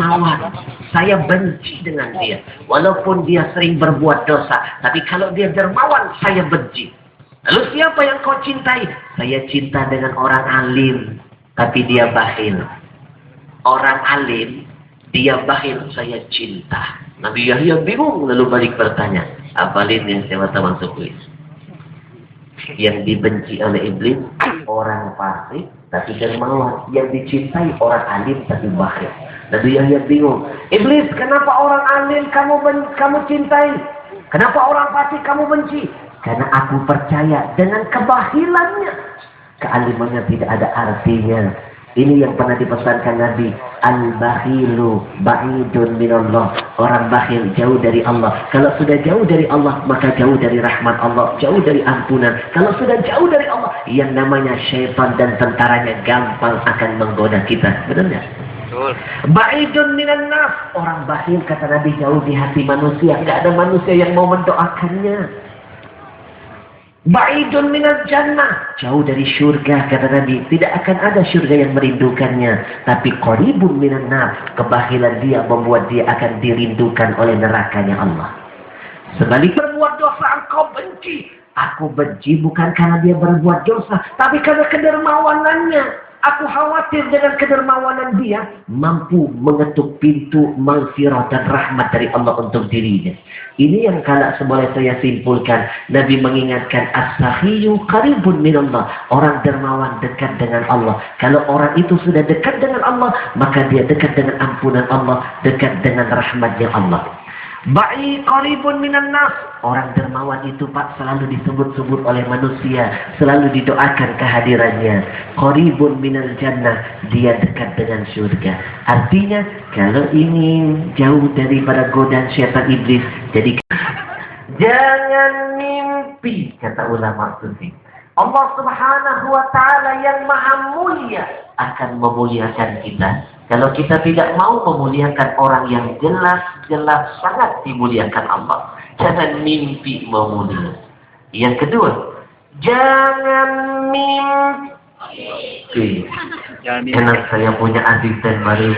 lawan. Saya benci dengan dia. Walaupun dia sering berbuat dosa. Tapi kalau dia dermawan, saya benci. Lalu siapa yang kau cintai? Saya cinta dengan orang alim. Tapi dia bakhil. Orang alim, dia bakhil, saya cinta. Nabi Yahya bingung lalu balik bertanya. Apa alim yang saya masuk kuis? Yang dibenci oleh iblis, orang fasik tapi dermawan. Yang dicintai orang alim tapi bakhil. Nabi Yahya bingung. Iblis, kenapa orang alim kamu cintai? Kenapa orang fasik kamu benci? Karena aku percaya dengan kebakhilannya. Kealimannya tidak ada artinya. Ini yang pernah dipesankan Nabi. Al-bakhilu ba'idun minallah. Orang bakhil jauh dari Allah. Kalau sudah jauh dari Allah, maka jauh dari rahmat Allah. Jauh dari ampunan. Kalau sudah jauh dari Allah, yang namanya syaitan dan tentaranya gampang akan menggoda kita. Benar nggak? Ba'idun minan nas. Orang bakhil, kata Nabi, jauh di hati manusia. Nggak ada manusia yang mau mendoakannya. Ba'idun minal jannah, jauh dari syurga, kata Nabi. Tidak akan ada syurga yang merindukannya. Tapi qaribun minan nar, kebakhilan dia membuat dia akan dirindukan oleh nerakanya Allah. Sebalik berbuat dosa engkau benci. Aku benci bukan karena dia berbuat dosa, tapi karena kedermawanannya. Aku khawatir dengan kedermawanan dia mampu mengetuk pintu maghfirah dan rahmat dari Allah untuk dirinya. Ini yang kalau boleh saya simpulkan. Nabi mengingatkan as-sakhiyyu qaribun minallah. Orang dermawan dekat dengan Allah. Kalau orang itu sudah dekat dengan Allah, maka dia dekat dengan ampunan Allah, dekat dengan rahmatnya Allah. Ba'i qaribun minan nas. Orang dermawan itu Pak selalu disebut-sebut oleh manusia, selalu didoakan kehadirannya. Qaribun minal jannah, dia dekat dengan surga. Artinya kalau ingin jauh daripada godaan syaitan iblis, jadi jangan mimpi, kata ulama sufi. Allah Subhanahu wa taala yang maha mulia akan memuliakan kita. Kalau kita tidak mau memuliakan orang yang jelas-jelas sangat dimuliakan Allah, jangan mimpi memulia. Yang kedua, jangan mimpi. Enak saya punya asisten baru.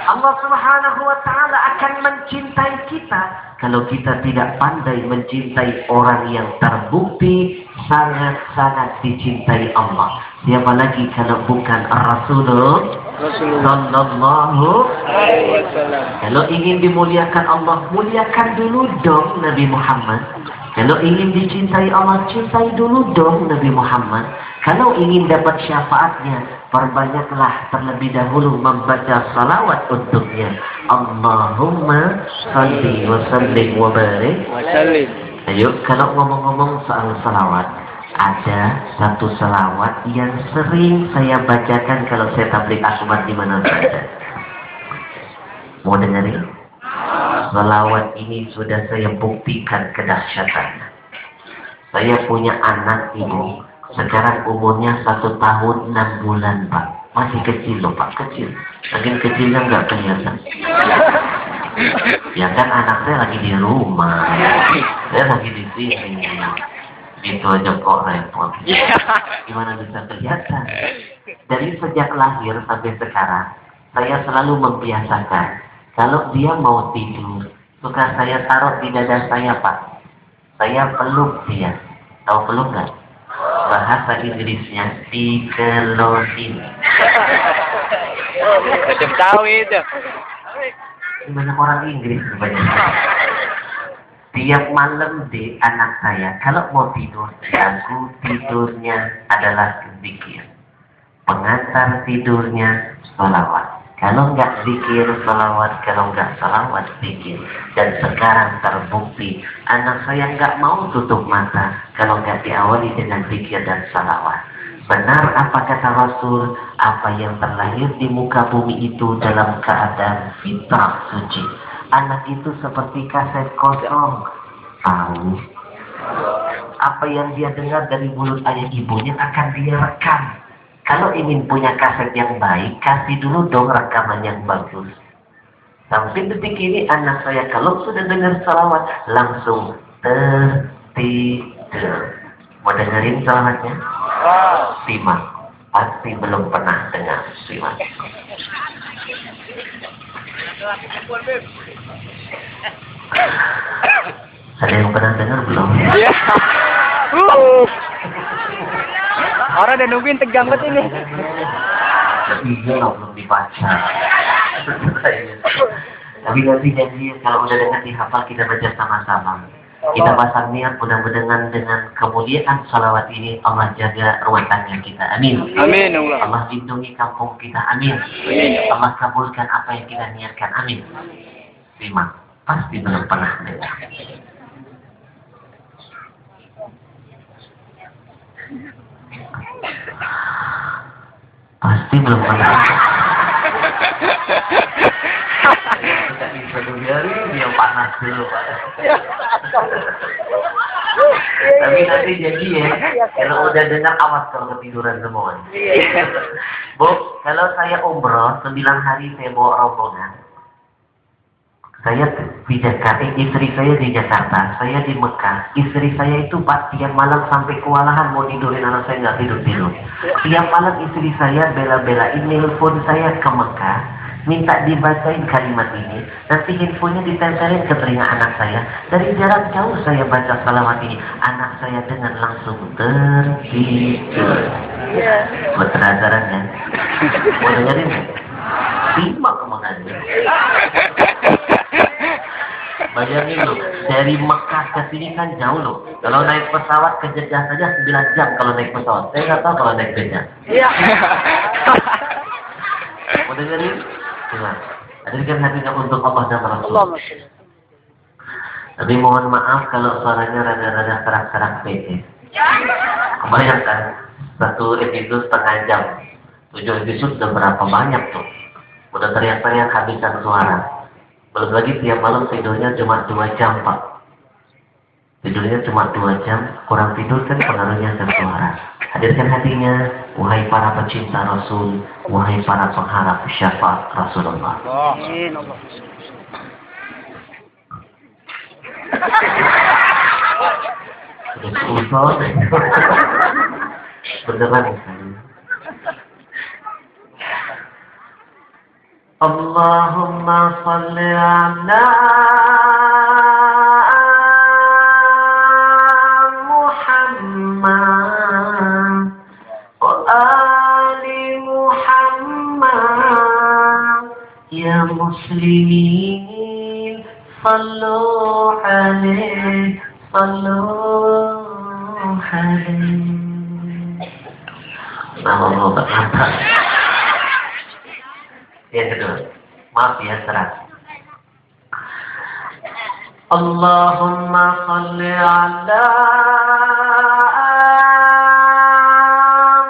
Allah Subhanahu wa taala akan mencintai kita kalau kita tidak pandai mencintai orang yang terbukti sangat-sangat dicintai Allah. Siapa lagi kalau bukan Rasulullah sallallahu alaihi wasallam. Kalau ingin dimuliakan Allah, muliakan dulu dong Nabi Muhammad. Kalau ingin dicintai Allah, cintai dulu dong Nabi Muhammad. Kalau ingin dapat syafaatnya, perbanyaklah terlebih dahulu membaca salawat untuknya. Allahumma salli wa sallim wa barik. Ayo, kalau ngomong-ngomong soal salawat, ada satu salawat yang sering saya bacakan kalau saya tabligh akbar di mana saja. Mau dengerin? Salawat ini sudah saya buktikan kedahsyatannya. Saya punya anak ibu. Sekarang umurnya 1 tahun 6 bulan Pak. Masih kecil loh Pak, kecil. Makin kecilnya nggak kelihatan. Ya kan anak saya lagi di rumah. Saya lagi di sini. Itu aja kok repot. Gimana bisa kelihatan? Dari sejak lahir sampai sekarang, saya selalu membiasakan. Kalau dia mau tidur, suka saya taruh di dada saya Pak. Saya peluk dia. Tahu peluk nggak? Bahasa Inggrisnya dikelonin. Macam tahu itu. Gimana orang Inggris kebanyakan? Tiap malam di anak saya, kalau mau tidur, jago tidurnya adalah zikir. Pengantar tidurnya sholawat. Kalau nggak zikir, salawat. Kalau nggak salawat, zikir. Dan sekarang terbukti, anak saya nggak mau tutup mata kalau nggak diawali dengan zikir dan salawat. Benar apa kata Rasul, apa yang terlahir di muka bumi itu dalam keadaan fitrah suci. Anak itu seperti kaset kosong. Tahu? Apa yang dia dengar dari mulut ayah ibunya akan dia rekam. Kalau ingin punya kaset yang baik, kasih dulu dong rekaman yang bagus. Sampai detik ini anak saya kalau sudah dengar salawat, langsung tertidur. Mau dengerin salawatnya? Simak. Pasti belum pernah dengar. Simak. Ada yang pernah dengar belum? Iya. Orang udah nungguin tegang banget ini. Iya loh, belum dibaca. Tapi nanti janji kalau udah dengar dihafal kita baca sama-sama. Kita pasang niat mudah-mudahan dengan kemuliaan salawat ini Allah jaga rumah tangga kita. Amin. Amin Allah. Allah lindungi kampung kita. Amin. Amin. Allah kabulkan apa yang kita niatkan. Amin. Terima. Pasti belum pernah dengar. Pasti belum pernah. Dia panas dulu, Pak. Tapi nanti jadi ya, kalau udah dengar awas kalau ketiduran semua. Bu, kalau saya umroh 9 hari saya bawa rombongan. Saya di Jakarta, istri saya di Jakarta, saya di Mekah. Istri saya itu Pak tiap malam sampai kewalahan mau tidurin anak saya nggak tidur. Tiap malam istri saya bela-belain nelpon saya ke Mekah, minta dibacain kalimat ini. Nanti infonya ditempelin ke telinga anak saya. Dari jarak jauh saya baca salawat ini, anak saya dengar langsung tertidur. Buat penasaran kan? Mau dengerin nggak? Simak kemana-mana. Bayangin loh, dari Mekah ke sini kan jauh loh. Kalau naik pesawat ke Jeddah saja 9 jam kalau naik pesawat. Saya nggak tahu kalau naik beca. Iya. Mau dengerin? Coba. Hadirkan hatinya untuk Allah dan Rasul. Tapi mohon maaf kalau suaranya rada-rada serak-serak PC. Bayangkan, satu episode setengah jam. 7 episode udah berapa banyak tuh. Udah teriak-teriak habisan suara. Belum lagi tiap malam tidurnya cuma 2 jam, Pak. Tidurnya cuma 2 jam, kurang tidur kan pengaruhnya ke suara. Hadirkan hatinya, wahai para pecinta Rasul, wahai para pengharap syafaat Rasulullah. Amin Allah. Sudah usah deh. Beneran kan? Allahumma salli ala Muhammad wa ali Muhammad ya muslimin sallu alaihi sallu alaihi. Allah berkata. Yang kedua, maaf ya serat. Allahumma salli ala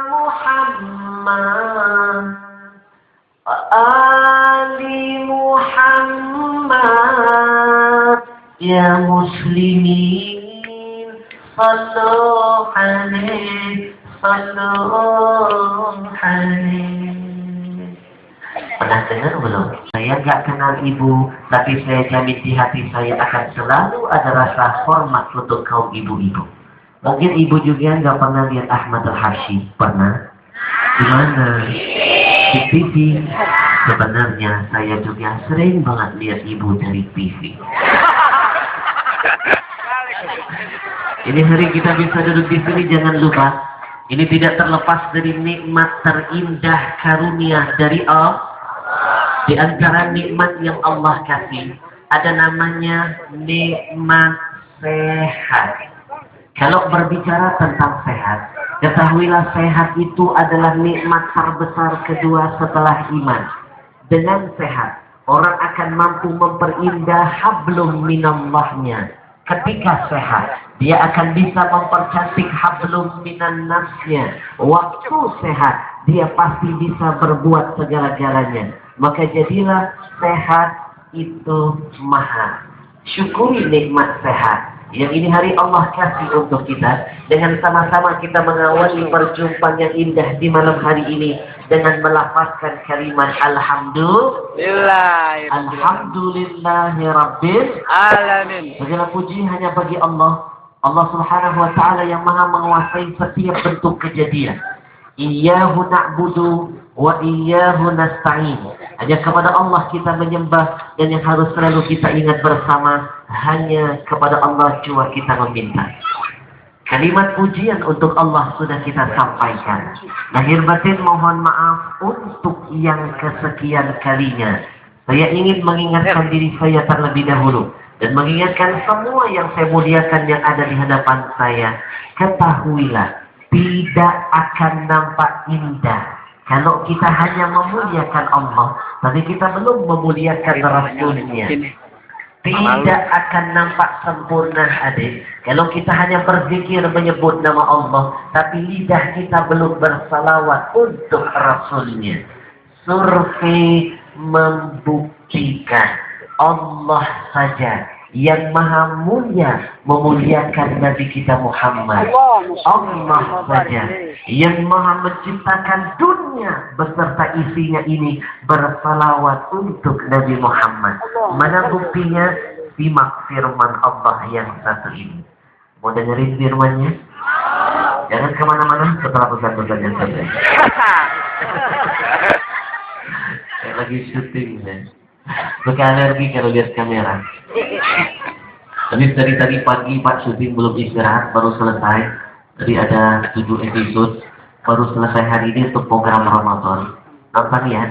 Muhammad wa ali Muhammad ya muslimin sallu alaihi sallu alaihi. Pernah dengar belum? Saya nggak kenal ibu, tapi saya jamin di hati saya akan selalu ada rasa hormat untuk kaum ibu-ibu. Mungkin ibu juga nggak pernah lihat Ahmad Al-Habsyi. Pernah? Di mana? Di TV. Sebenarnya saya juga sering banget lihat ibu dari TV. Ini hari kita bisa duduk di sini, jangan lupa. Ini tidak terlepas dari nikmat terindah karunia dari Allah. Di antara nikmat yang Allah kasih, ada namanya nikmat sehat. Kalau berbicara tentang sehat, ketahuilah sehat itu adalah nikmat terbesar kedua setelah iman. Dengan sehat, orang akan mampu memperindah hablum minallahnya. Ketika sehat, dia akan bisa mempercantik hablum minan nasnya. Waktu sehat, dia pasti bisa berbuat segala-galanya. Maka jadilah sehat itu mahal. Syukuri nikmat sehat yang ini hari Allah kasih untuk kita. Dengan sama-sama kita mengawali perjumpaan yang indah di malam hari ini dengan melafazkan kalimat Alhamdulillah. Alhamdulillahirabbil alamin. Segala puji hanya bagi Allah. Allah Subhanahu wa taala yang Maha menguasai setiap bentuk kejadian. Iyyahu na'budu wa iyyahu nasta'in. Hanya kepada Allah kita menyembah, dan yang harus selalu kita ingat bersama, hanya kepada Allah jua kita meminta. Kalimat pujian untuk Allah sudah kita sampaikan. Lahir batin mohon maaf untuk yang kesekian kalinya. Saya ingin mengingatkan diri saya terlebih dahulu, dan mengingatkan semua yang saya muliakan yang ada di hadapan saya. Ketahuilah, tidak akan nampak indah kalau kita hanya memuliakan Allah, tapi kita belum memuliakan Rasulnya. Tidak akan nampak sempurna, adik, kalau kita hanya berzikir menyebut nama Allah, tapi lidah kita belum bersalawat untuk Rasulnya. Survei membuktikan Allah saja yang maha mulia memuliakan Nabi kita Muhammad. Allah saja yang maha menciptakan dunia beserta isinya ini bersalawat untuk Nabi Muhammad. Mana buktinya? Simak firman Allah yang satu ini. Mau dengerin firmannya? Jangan kemana-mana setelah pesan-pesan yang satu ini. Saya lagi syuting ya. Suka alergi kalau lihat kamera. Tapi dari tadi pagi Pak syuting belum istirahat, baru selesai. Tadi ada 7 episode, baru selesai hari ini untuk program Ramadan. Nonton ya,